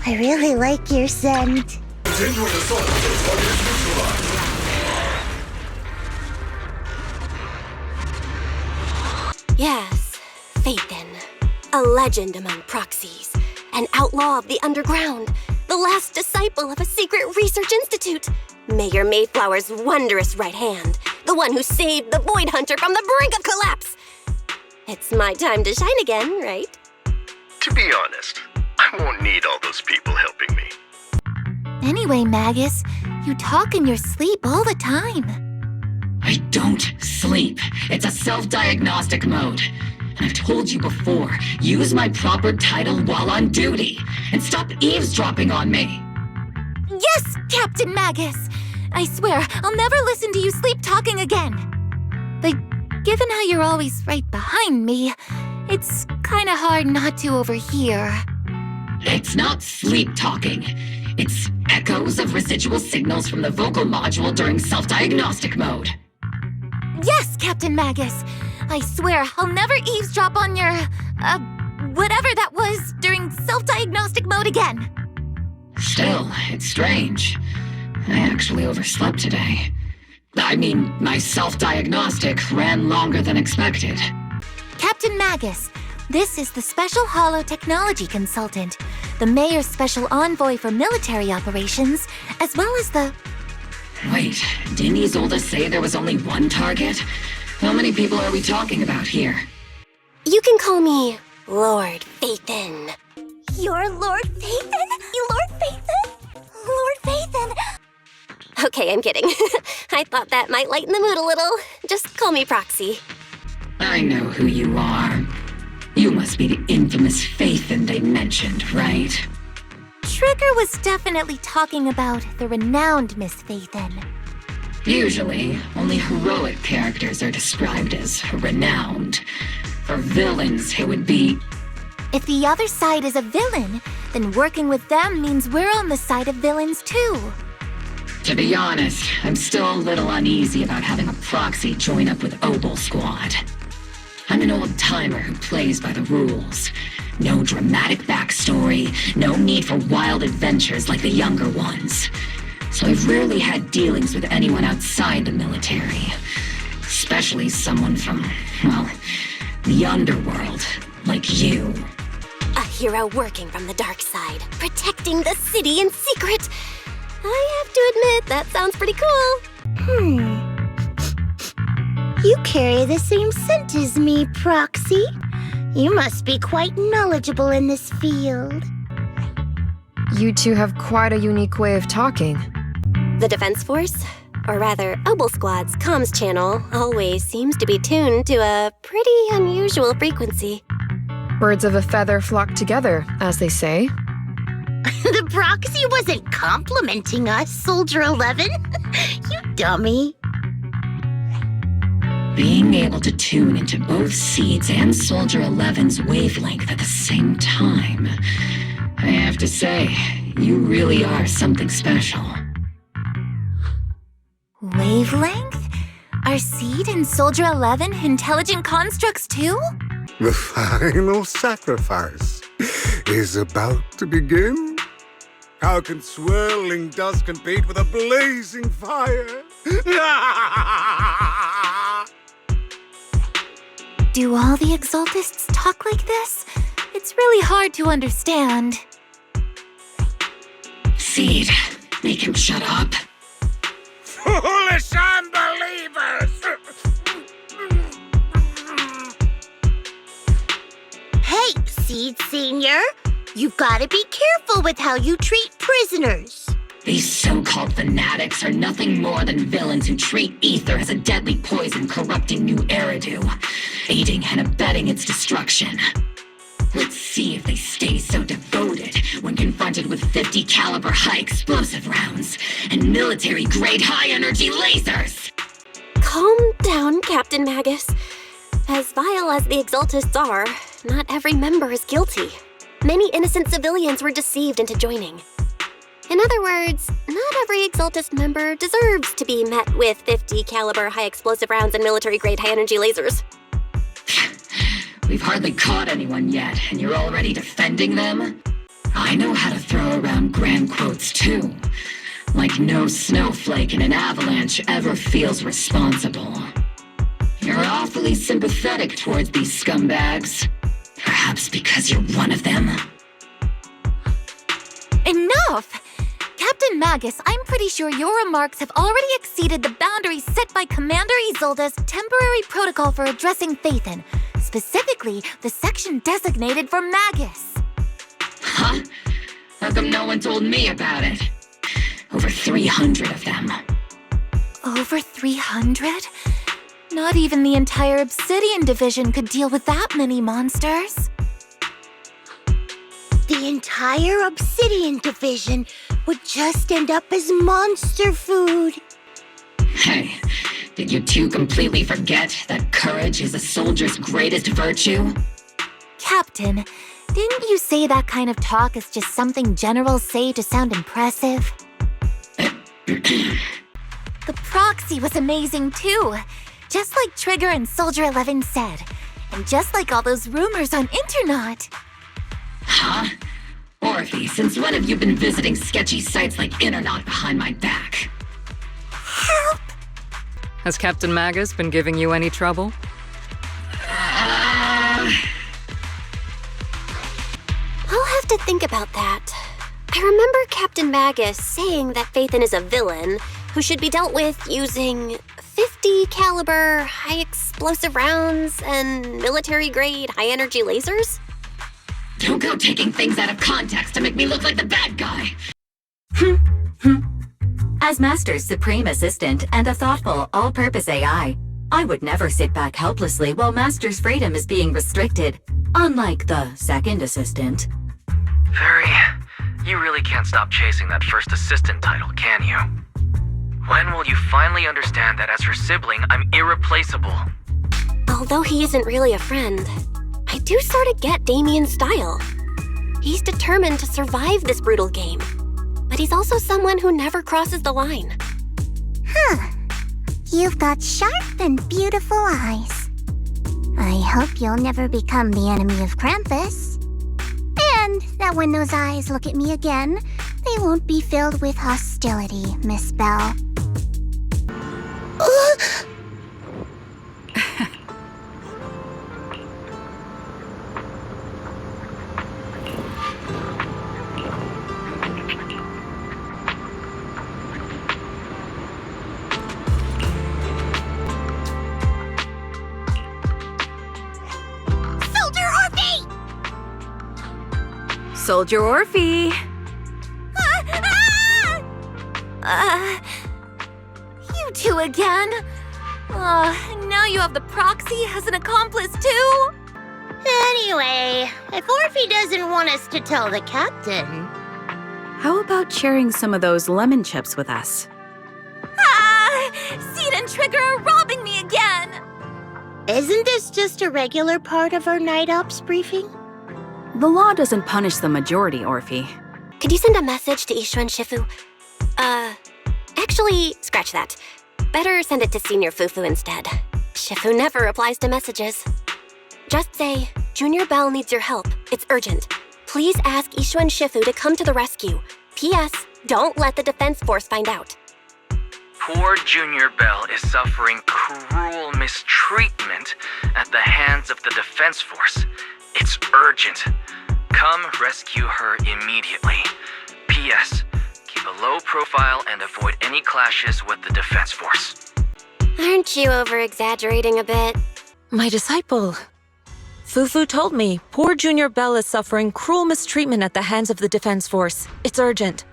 I really like your scent. Continuing assault until target is neutralized. Yes, Phaethon. A legend among proxies. An outlaw of the underground. The last disciple of a secret research institute. Mayor Mayflower's wondrous right hand. The one who saved the Void Hunter from the brink of collapse. It's my time to shine again, right? To be honest, I won't need all those people helping me. Anyway, Magus, you talk in your sleep all the time. I don't sleep. It's a self-diagnostic mode. And I've told you before, use my proper title while on duty. And stop eavesdropping on me. Yes, Captain Magus! I swear, I'll never listen to you sleep talking again. But given how you're always right behind me, it's kinda hard not to overhear. It's not sleep talking. It's echoes of residual signals from the vocal module during self-diagnostic mode. Yes, Captain Magus. I swear I'll never eavesdrop on your, whatever that was during self-diagnostic mode again. Still, it's strange. I actually overslept today. I mean, my self-diagnostic ran longer than expected. Captain Magus, this is the Special Hollow Technology Consultant, the Mayor's Special Envoy for Military Operations, as well as the... Wait, didn't Exultist say there was only one target? How many people are we talking about here? You can call me Lord Phaethon. You're Lord Phaethon? Lord Phaethon? Lord Phaethon! Okay, I'm kidding. I thought that might lighten the mood a little. Just call me Proxy. I know who you are. You must be the infamous Phaethon they mentioned, right? Trigger was definitely talking about the renowned Miss Phaethon. Usually, only heroic characters are described as renowned. For villains, it would be... If the other side is a villain, then working with them means we're on the side of villains too. To be honest, I'm still a little uneasy about having a proxy join up with Obol Squad. I'm an old-timer who plays by the rules. No dramatic backstory, no need for wild adventures like the younger ones. So I've rarely had dealings with anyone outside the military. Especially someone from, well, the underworld, like you. A hero working from the dark side, protecting the city in secret. I have to admit, that sounds pretty cool. You carry the same scent as me, Proxy. You must be quite knowledgeable in this field. You two have quite a unique way of talking. The Defense Force, or rather, Obol Squad's comms channel, always seems to be tuned to a pretty unusual frequency. Birds of a feather flock together, as they say. The Proxy wasn't complimenting us, Soldier 11. You dummy. Being able to tune into both Seeds and Soldier 11's wavelength at the same time. I have to say, you really are something special. Wavelength? Are Seed and Soldier 11 intelligent constructs too? The final sacrifice is about to begin. How can swirling dust compete with a blazing fire? Do all the Exultists talk like this? It's really hard to understand. Seed, make him shut up. Foolish unbelievers! Hey, Seed Senior. You've got to be careful with how you treat prisoners. These so-called fanatics are nothing more than villains who treat ether as a deadly poison corrupting new Eridu, aiding and abetting its destruction. Let's see if they stay so devoted when confronted with 50 caliber high explosive rounds and military-grade high-energy lasers! Calm down, Captain Magus. As vile as the Exultists are, not every member is guilty. Many innocent civilians were deceived into joining. In other words, not every Exultist member deserves to be met with 50 caliber high explosive rounds and military-grade high-energy lasers. We've hardly caught anyone yet, and you're already defending them? I know how to throw around grand quotes too. Like no snowflake in an avalanche ever feels responsible. You're awfully sympathetic towards these scumbags. Perhaps because you're one of them? Enough! Captain Magus, I'm pretty sure your remarks have already exceeded the boundaries set by Commander Exultist's temporary protocol for addressing Phaethon, specifically the section designated for Magus. Huh? How come no one told me about it? Over 300 of them. Over 300? Not even the entire Obsidian division could deal with that many monsters. The entire Obsidian division would just end up as monster food. Hey, did you two completely forget that courage is a soldier's greatest virtue? Captain, didn't you say that kind of talk is just something generals say to sound impressive? The Proxy was amazing too, just like Trigger and Soldier 11 said, and just like all those rumors on Internet. Huh? Orphe, since when have you been visiting sketchy sites like Internet behind my back? Help! Has Captain Magus been giving you any trouble? I'll have to think about that. I remember Captain Magus saying that Phaethon is a villain who should be dealt with using 50 caliber high explosive rounds and military-grade high-energy lasers? Don't go taking things out of context to make me look like the bad guy! As Master's supreme assistant and a thoughtful, all-purpose AI, I would never sit back helplessly while Master's freedom is being restricted, unlike the second assistant. Very, you really can't stop chasing that first assistant title, can you? When will you finally understand that as her sibling, I'm irreplaceable? Although he isn't really a friend, I do sort of get Damien's style. He's determined to survive this brutal game, but he's also someone who never crosses the line. Huh. You've got sharp and beautiful eyes. I hope you'll never become the enemy of Krampus. And that when those eyes look at me again, they won't be filled with hostility, Miss Bell. Soldier Orphe! You two again? And now you have the Proxy as an accomplice too? Anyway, if Orphe doesn't want us to tell the captain... How about sharing some of those lemon chips with us? Seed and Trigger are robbing me again! Isn't this just a regular part of our night ops briefing? The law doesn't punish the majority, Orphe. Could you send a message to Ishu and Shifu? Actually, scratch that. Better send it to Senior Fufu instead. Shifu never replies to messages. Just say, Junior Bell needs your help. It's urgent. Please ask Ishu and Shifu to come to the rescue. P.S. Don't let the Defense Force find out. Poor Junior Bell is suffering cruel mistreatment at the hands of the Defense Force. It's urgent. Come rescue her immediately. P.S. Keep a low profile and avoid any clashes with the Defense Force. Aren't you over-exaggerating a bit? My disciple. Fufu told me poor Junior Bell is suffering cruel mistreatment at the hands of the Defense Force. It's urgent.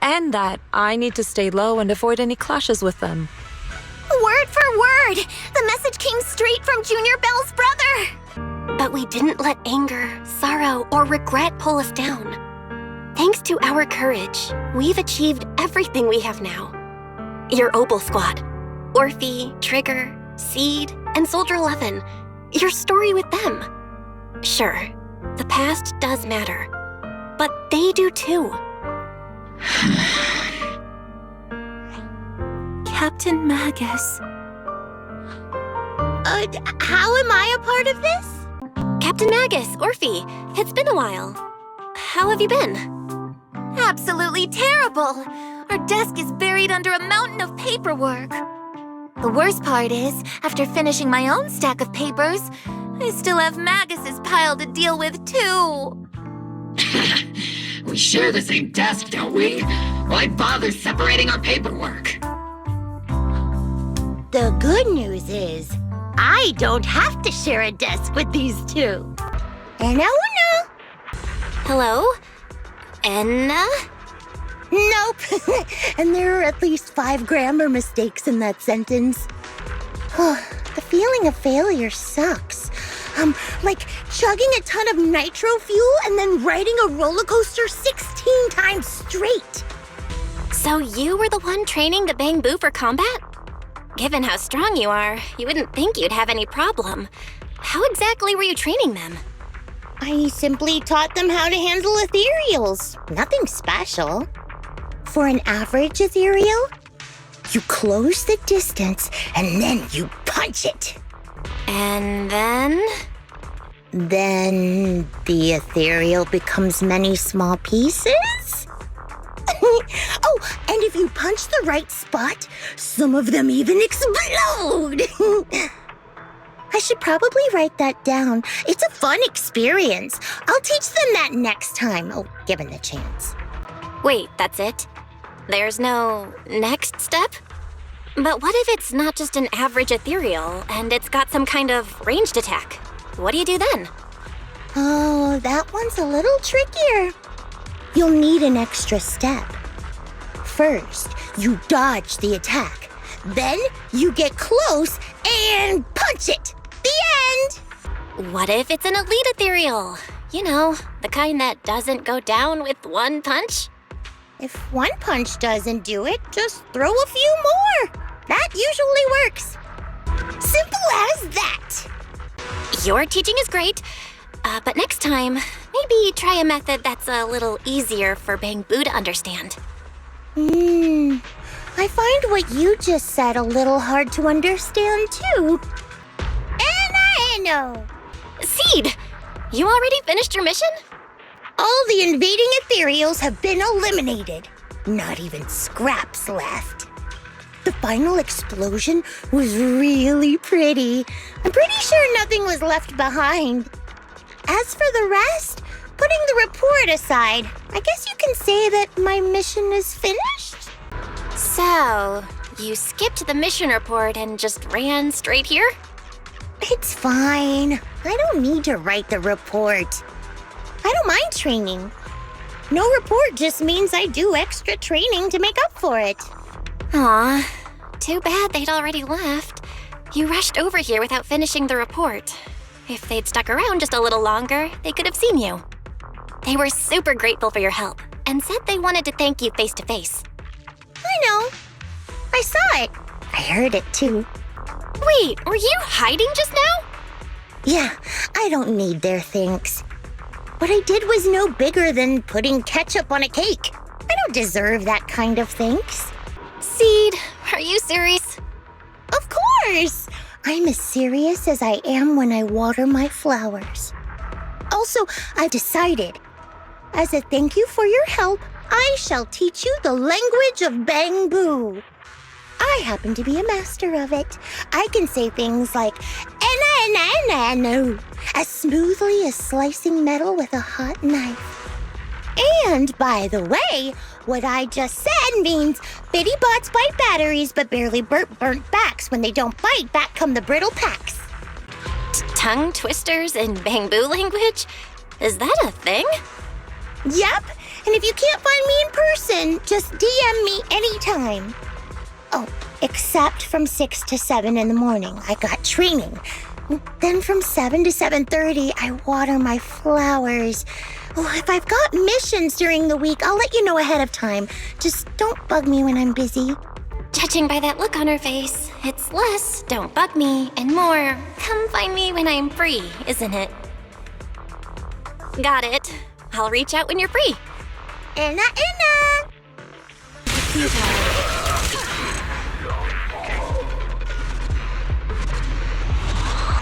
And that I need to stay low and avoid any clashes with them. Word for word! The message came straight from Junior Bell's brother! But we didn't let anger, sorrow, or regret pull us down. Thanks to our courage, we've achieved everything we have now. Your Obol squad, Orphe, Trigger, Seed, and Soldier 11. Your story with them. Sure, the past does matter, but they do too. Captain Magus. How am I a part of this? Captain Magus, Orphe, it's been a while. how have you been? Absolutely terrible! Our desk is buried under a mountain of paperwork. The worst part is, after finishing my own stack of papers, I still have Magus's pile to deal with, too. We share the same desk, don't we? Why bother separating our paperwork? The good news is, I don't have to share a desk with these two. Anna uno. Hello? Enna? Nope. And there are at least 5 grammar mistakes in that sentence. The feeling of failure sucks. Like chugging a ton of nitro fuel and then riding a roller coaster 16 times straight. So you were the one training the Bangbu for combat? Given how strong you are, you wouldn't think you'd have any problem. How exactly were you training them? I simply taught them how to handle ethereals. Nothing special. For an average ethereal, you close the distance and then you punch it. And then? Then the ethereal becomes many small pieces? Oh, and if you punch the right spot, some of them even explode! I should probably write that down. It's a fun experience. I'll teach them that next time. Oh, given the chance. Wait, that's it? There's no next step? But what if it's not just an average ethereal and it's got some kind of ranged attack? What do you do then? Oh, that one's a little trickier. You'll need an extra step. First, you dodge the attack. Then you get close and punch it. The end! What if it's an elite ethereal? You know, the kind that doesn't go down with one punch? If one punch doesn't do it, just throw a few more. That usually works. Simple as that. Your teaching is great, but next time, maybe try a method that's a little easier for Bangbu to understand. I find what you just said a little hard to understand, too. Anna. Seed, you already finished your mission? All the invading ethereals have been eliminated. Not even scraps left. The final explosion was really pretty. I'm pretty sure nothing was left behind. As for the rest, putting the report aside, I guess you can say that my mission is finished? So, you skipped the mission report and just ran straight here? It's fine. I don't need to write the report. I don't mind training. No report just means I do extra training to make up for it. Aw, too bad they'd already left. You rushed over here without finishing the report. If they'd stuck around just a little longer, they could have seen you. They were super grateful for your help and said they wanted to thank you face to face. I know. I saw it. I heard it too. Wait, were you hiding just now? Yeah, I don't need their thanks. What I did was no bigger than putting ketchup on a cake. I don't deserve that kind of thanks. Seed, are you serious? Of course! I'm as serious as I am when I water my flowers. Also, I've decided, as a thank you for your help, I shall teach you the language of Bangbu. I happen to be a master of it. I can say things like, "Enna, as smoothly as slicing metal with a hot knife. And, by the way, what I just said means bitty bots bite batteries but barely burnt backs. When they don't bite, back come the brittle packs." Tongue twisters in Bangbu language? Is that a thing? Yep, and if you can't find me in person, just DM me anytime. Oh, except from 6 to 7 in the morning, I got training. Then from 7 to 7:30, I water my flowers. Oh, if I've got missions during the week, I'll let you know ahead of time. Just don't bug me when I'm busy. Judging by that look on her face, it's less, don't bug me, and more, come find me when I'm free, isn't it? Got it. I'll reach out when you're free. Anna!